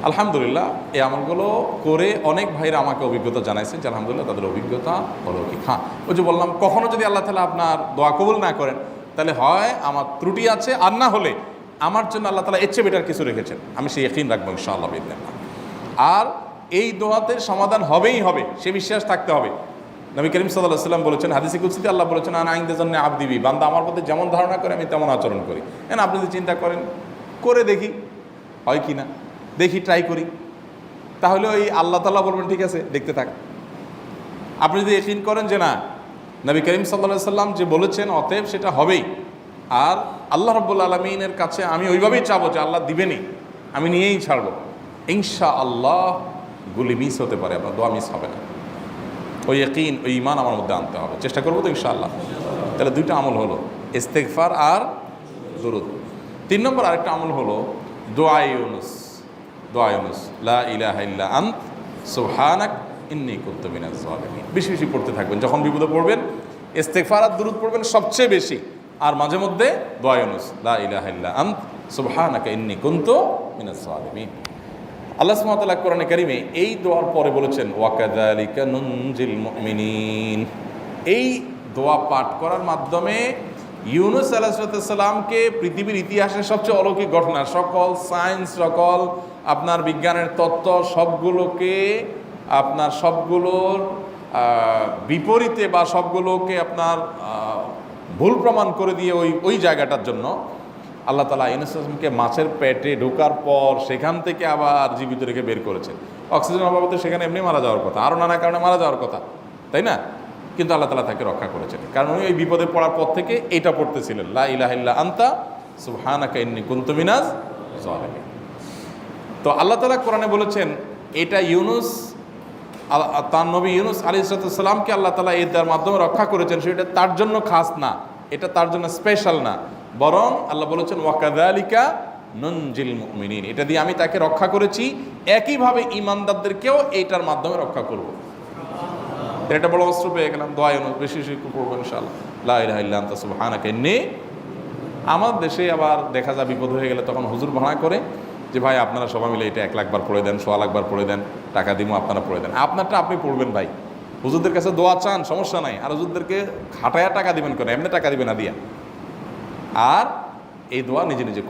আলহামদুলিল্লাহ এই আমলগুলো করে অনেক ভাইরা আমাকে অভিজ্ঞতা জানাইছে যে আলহামদুলিল্লাহ তাদের অভিজ্ঞতা হলো কি। হ্যাঁ, ওই যে বললাম, কখনো যদি আল্লাহ তাআলা আপনার দোয়া কবুল না করেন, তাহলে হয় আমার ত্রুটি আছে, আর না হলে আমার জন্য আল্লাহ তাআলা এর চেয়ে বেটার কিছু রেখেছেন, আমি সেই ইয়াকিন রাখবো ইনশাআল্লাহ বিইذنিল্লাহ। আর এই দোয়াতে সমাধান হবেই হবে, সে বিশ্বাস থাকতে হবে। নবী করিম সাল্লাল্লাহু আলাইহি ওয়াসাল্লাম বলেছেন, হাদিসে কুদসিতে আল্লাহ বলেছেন, আনা ইনদা যান্নি আবদি বি, বান্দা আমার প্রতি যেমন ধারণা করে আমি তেমন আচরণ করি। এখন আপনি যদি চিন্তা করেন, করে দেখি হয় কি না, দেখি ট্রাই করি, তাহলে ওই আল্লাহ তাআলা বলবেন ঠিক আছে দেখতে থাক। আপনি যদি ইয়াকিন করেন যে না, নবী করিম সাল্লাল্লাহু আলাইহি ওয়াসাল্লাম যে বলেছেন অতএব সেটা হবেই, আর আল্লাহ রাব্বুল আলামিনের কাছে আমি ওইভাবেই চাবো যে আল্লাহ দিবেনই, আমি নিয়েই ছাড়বো, ইনশাআল্লাহ গুলি মিস হতে পারে, আপনার দোয়া মিস হবে না। ওই ইয়াকিন, ওই ঈমান আমার মধ্যে আনতে হবে, চেষ্টা করবো তো ইনশাআল্লাহ। তাহলে দুইটা আমল হলো, ইস্তেগফার আর দুরূদ। 3 নম্বর আরেকটা আমল হলো দোয়া ইউনুস। দোয়া ইউনুস, লা ইলাহা ইল্লা আন্ত সুবহানাক ইন্নী কুনতু মিনাজ জালিমিন। বেশি বেশি পড়তে থাকবেন, যখন বিপদে পড়বেন ইস্তেগফার আর দুরূদ পড়বেন সবচেয়ে বেশি, আর মাঝে মধ্যে দোয়া ইউনুস, লা ইলাহা ইল্লা আন্ত সুবহানাকা ইন্নী কুনতু মিনাজ জালিমিন। আল্লাহ সুবহানাহু ওয়া তাআলা কোরআনে কারিমে এই দোয়ার পরে বলেছেন, ওয়া কাযালিকা নুনজিল মুমিনিন। এই দোয়া পাঠ করার মাধ্যমে ইউনুস আলাইহিস সালামকে পৃথিবীর ইতিহাসের সবচেয়ে অলৌকিক ঘটনা, সকল সায়েন্স, সকল আপনার বিজ্ঞানের তত্ত্ব সবগুলোকে আপনার সবগুলোর বিপরীতে বা সবগুলোকে আপনার ভুল প্রমাণ করে দিয়ে ওই জায়গাটার জন্য আল্লাহ তাআলা ইউনুস আলাইহিসকে মাছের পেটে ঢোকার পর সেখান থেকে আবার জীবিত রেখে বের করেছেন। অক্সিজেন অভাবে তো সেখানে এমনি মারা যাওয়ার কথা, আরও নানা কারণে মারা যাওয়ার কথা, তাই না? কিন্তু আল্লাহ তাআলা তাকে রক্ষা করেছেন, কারণ উনি ওই বিপদে পড়ার পর থেকে এইটা পড়তেছিলেন, লা ইলাহা ইল্লা আনতা সুবহানাকা ইন্নী কুনতু মিনাজ জালিমিন। তো আল্লাহ তাআলা কোরআনে বলেছেন এটা ইউনুস, তার নবী ইউনুস আলাইহিস সালামকে আল্লাহ তাআলা এটার মাধ্যমে রক্ষা করেছেন, সেটা তার জন্য খাস না, এটা তার জন্য স্পেশাল না, বরং আল্লাহ বলেছেন ওয়া কাযালিকা নুনজিল মুমিনিন, এটা দিয়ে আমি তাকে রক্ষা করেছি, একইভাবে ঈমানদারদেরকেও এইটার মাধ্যমে রক্ষা করব। এটা বড় অস্ত্র পেয়ে গেলাম, দোয়া ইউনুস বেশি বেশি পড়বো ইনশাআল্লাহ, লা ইলাহা ইল্লা আনতা সুবহানাকা ইন্নী। আমার দেশে আবার দেখা যায় বিপদ হয়ে গেলে তখন হুজুর ভাড়া করে যে ভাই আপনারা সবাই মিলে এটা 1 লাখ বার পড়ে দেন, 1.25 লাখ বার পড়ে দেন, টাকা দিব আপনারা পড়ে দেন। আপনারটা আপনি পড়বেন ভাই, হুজুরদের কাছে দোয়া চান সমস্যা নাই, আর হুজুরদেরকে খাটায়া টাকা দিবেন কেন, এমনি টাকা দিবেন না দিয়া। আর এই দোয়া নিজে নিজে করতে